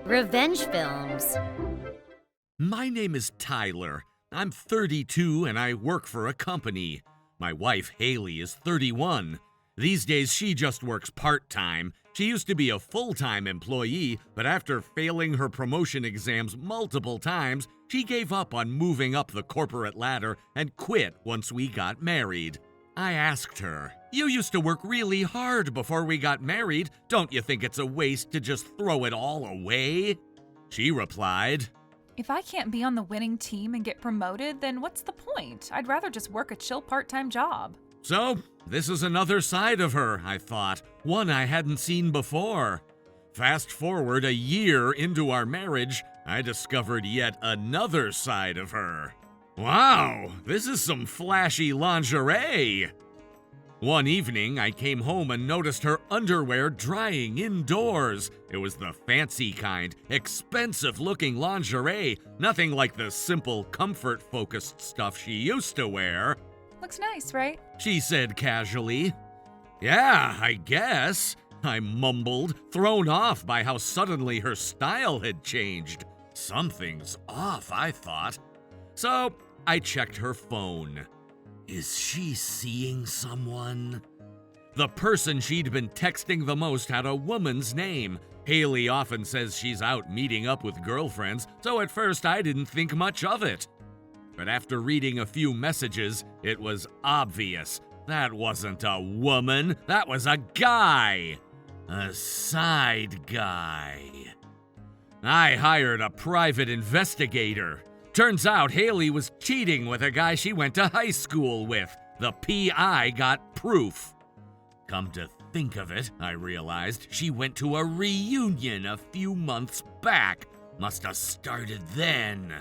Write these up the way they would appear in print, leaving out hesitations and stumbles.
Revenge films. My name is Tyler. I'm 32 and I work for a company. My wife, Haley, is 31. These days, she just works part-time. She used to be a full-time employee, but after failing her promotion exams multiple times, she gave up on moving up the corporate ladder and quit once we got married. I asked her, "You used to work really hard before we got married. Don't you think it's a waste to just throw it all away?" She replied, If I can't be on the winning team and get promoted, then what's the point? I'd rather just work a chill part-time job. "So, this is another side of her," I thought, one I hadn't seen before. Fast forward a year into our marriage, I discovered yet another side of her. Wow, this is some flashy lingerie. One evening, I came home and noticed her underwear drying indoors. It was the fancy kind, expensive-looking lingerie, nothing like the simple, comfort-focused stuff she used to wear. Looks nice, right? She said casually. "Yeah, I guess," I mumbled, thrown off by how suddenly her style had changed. Something's off, I thought. So I checked her phone. Is she seeing someone? The person she'd been texting the most had a woman's name. Haley often says she's out meeting up with girlfriends, so at first I didn't think much of it. But after reading a few messages, it was obvious. That wasn't a woman, that was a guy. A side guy. I hired a private investigator. Turns out Haley was cheating with a guy she went to high school with. The PI got proof. Come to think of it, I realized she went to a reunion a few months back. Must have started then.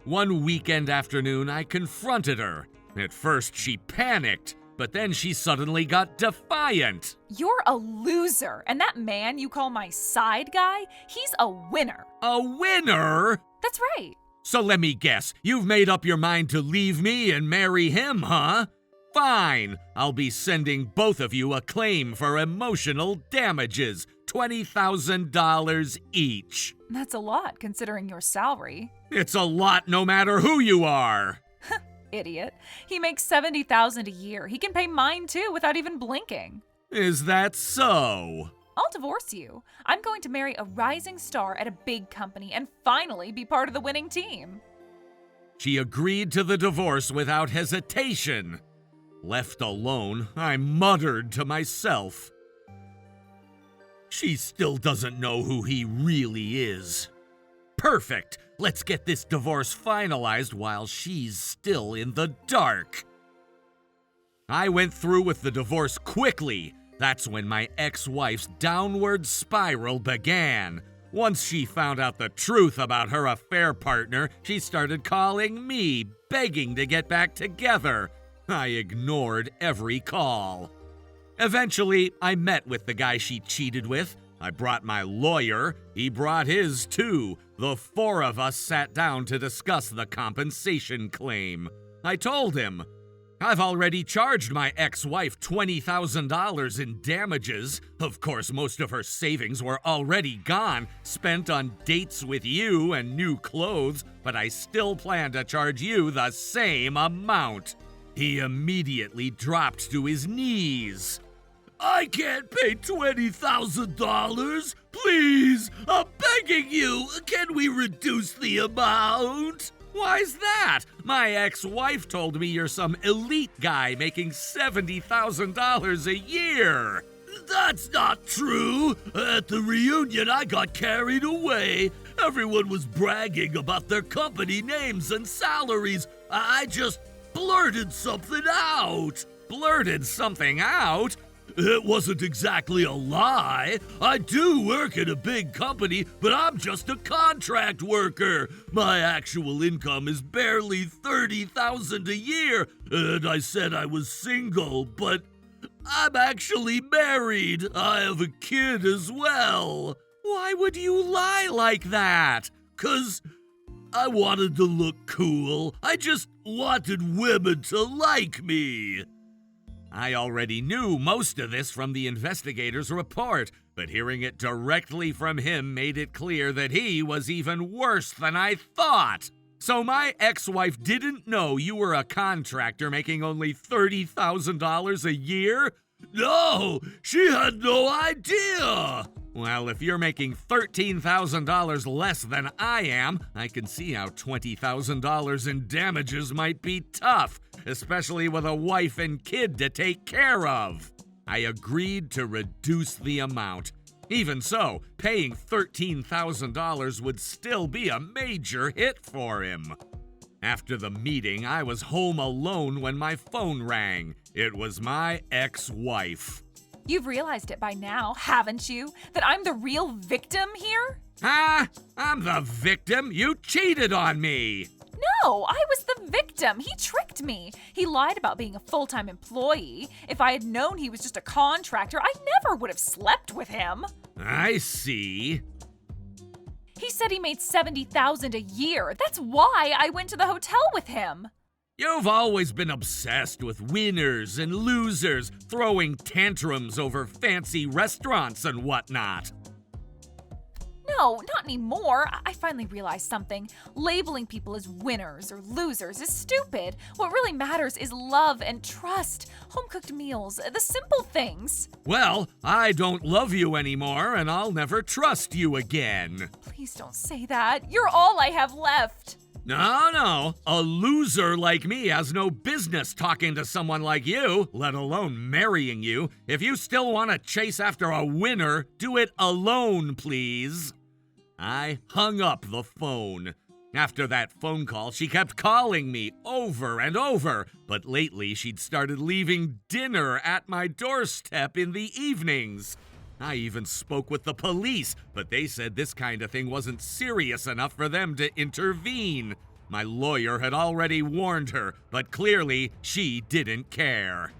One weekend afternoon, I confronted her. At first, she panicked, but then she suddenly got defiant. You're a loser, and that man you call my side guy, he's a winner. A winner? That's right. So let me guess, you've made up your mind to leave me and marry him, huh? Fine, I'll be sending both of you a claim for emotional damages, $20,000 each. That's a lot, considering your salary. It's a lot no matter who you are. Idiot. He makes $70,000 a year. He can pay mine too without even blinking. Is that so? I'll divorce you. I'm going to marry a rising star at a big company and finally be part of the winning team. She agreed to the divorce without hesitation. Left alone, I muttered to myself. She still doesn't know who he really is. Perfect! Let's get this divorce finalized while she's still in the dark. I went through with the divorce quickly. That's when my ex-wife's downward spiral began. Once she found out the truth about her affair partner, she started calling me, begging to get back together. I ignored every call. Eventually, I met with the guy she cheated with. I brought my lawyer. He brought his too. The four of us sat down to discuss the compensation claim. I told him, "I've already charged my ex-wife $20,000 in damages. Of course, most of her savings were already gone, spent on dates with you and new clothes, but I still plan to charge you the same amount." He immediately dropped to his knees. "I can't pay $20,000. Please, I'm begging you. Can we reduce the amount?" "Why's that? My ex-wife told me you're some elite guy making $70,000 a year." "That's not true. At the reunion, I got carried away. Everyone was bragging about their company names and salaries. I just blurted something out." "Blurted something out?" "It wasn't exactly a lie. I do work at a big company, but I'm just a contract worker. My actual income is barely $30,000 a year, and I said I was single, but I'm actually married. I have a kid as well." "Why would you lie like that?" "'Cause I wanted to look cool. I just wanted women to like me." I already knew most of this from the investigator's report, but hearing it directly from him made it clear that he was even worse than I thought. So my ex-wife didn't know you were a contractor making only $30,000 a year? No, she had no idea! Well, if you're making $13,000 less than I am, I can see how $20,000 in damages might be tough, especially with a wife and kid to take care of. I agreed to reduce the amount. Even so, paying $13,000 would still be a major hit for him. After the meeting, I was home alone when my phone rang. It was my ex-wife. You've realized it by now, haven't you? That I'm the real victim here? Ah, I'm the victim. You cheated on me. No, I was the victim. He tricked me. He lied about being a full-time employee. If I had known he was just a contractor, I never would have slept with him. I see. He said he made $70,000 a year. That's why I went to the hotel with him. You've always been obsessed with winners and losers, throwing tantrums over fancy restaurants and whatnot. No, not anymore. I finally realized something. Labeling people as winners or losers is stupid. What really matters is love and trust, home-cooked meals, the simple things. Well, I don't love you anymore, and I'll never trust you again. Please don't say that. You're all I have left. No. A loser like me has no business talking to someone like you, let alone marrying you. If you still want to chase after a winner, do it alone, please. I hung up the phone. After that phone call, she kept calling me over and over, but lately she'd started leaving dinner at my doorstep in the evenings. I even spoke with the police, but they said this kind of thing wasn't serious enough for them to intervene. My lawyer had already warned her, but clearly she didn't care.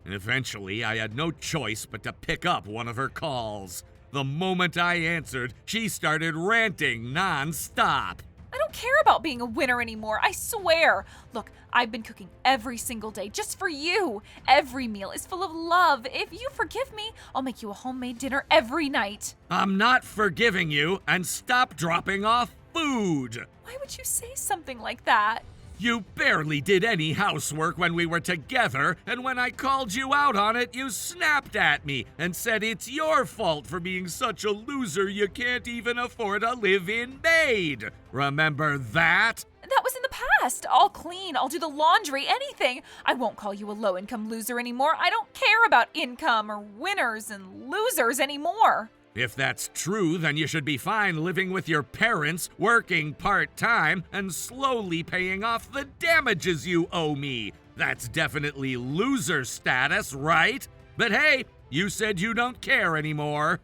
Eventually, I had no choice but to pick up one of her calls. The moment I answered, she started ranting non-stop. I don't care about being a winner anymore, I swear. Look, I've been cooking every single day just for you. Every meal is full of love. If you forgive me, I'll make you a homemade dinner every night. I'm not forgiving you, and stop dropping off food. Why would you say something like that? You barely did any housework when we were together, and when I called you out on it, you snapped at me and said it's your fault for being such a loser you can't even afford a live-in maid. Remember that? That was in the past. I'll clean, I'll do the laundry, anything. I won't call you a low-income loser anymore. I don't care about income or winners and losers anymore. If that's true, then you should be fine living with your parents, working part-time, and slowly paying off the damages you owe me. That's definitely loser status, right? But hey, you said you don't care anymore.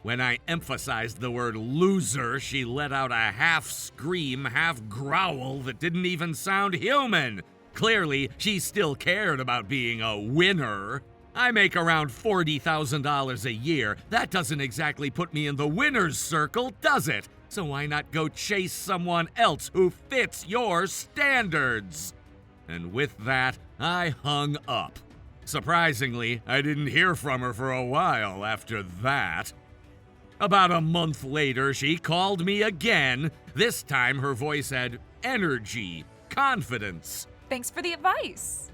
When I emphasized the word loser, she let out a half-scream, half-growl that didn't even sound human. Clearly, she still cared about being a winner. I make around $40,000 a year. That doesn't exactly put me in the winner's circle, does it? So why not go chase someone else who fits your standards? And with that, I hung up. Surprisingly, I didn't hear from her for a while after that. About a month later, she called me again. This time, her voice had energy, confidence. Thanks for the advice.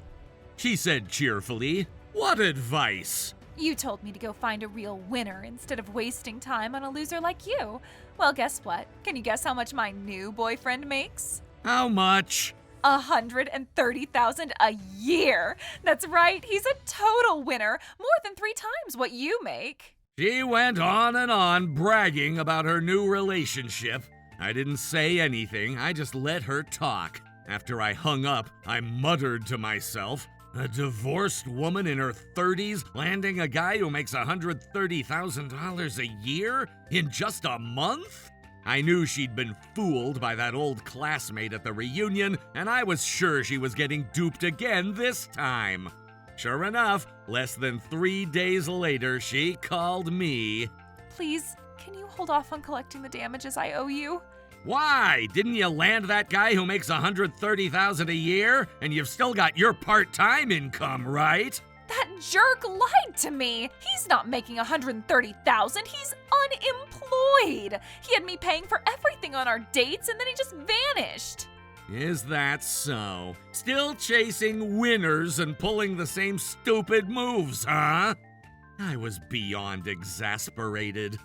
She said cheerfully, "What advice?" You told me to go find a real winner instead of wasting time on a loser like you. Well, guess what? Can you guess how much my new boyfriend makes? How much? $130,000 a year. That's right, he's a total winner, more than 3 times what you make. She went on and on bragging about her new relationship. I didn't say anything, I just let her talk. After I hung up, I muttered to myself, a divorced woman in her 30s landing a guy who makes $130,000 a year in just a month? I knew she'd been fooled by that old classmate at the reunion, and I was sure she was getting duped again this time. Sure enough, less than 3 days later, she called me. Please, can you hold off on collecting the damages I owe you? Why? Didn't you land that guy who makes $130,000 a year and you've still got your part-time income, right? That jerk lied to me. He's not making $130,000. He's unemployed. He had me paying for everything on our dates and then he just vanished. Is that so? Still chasing winners and pulling the same stupid moves, huh? I was beyond exasperated.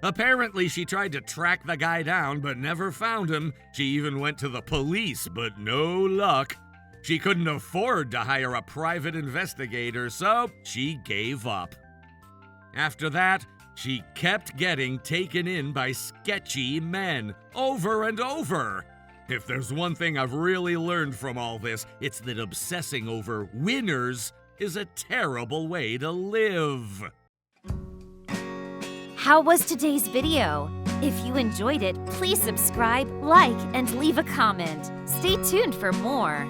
Apparently, she tried to track the guy down but never found him. She even went to the police, but no luck. She couldn't afford to hire a private investigator, so she gave up. After that, she kept getting taken in by sketchy men, over and over. If there's one thing I've really learned from all this, it's that obsessing over winners is a terrible way to live. How was today's video? If you enjoyed it, please subscribe, like, and leave a comment. Stay tuned for more.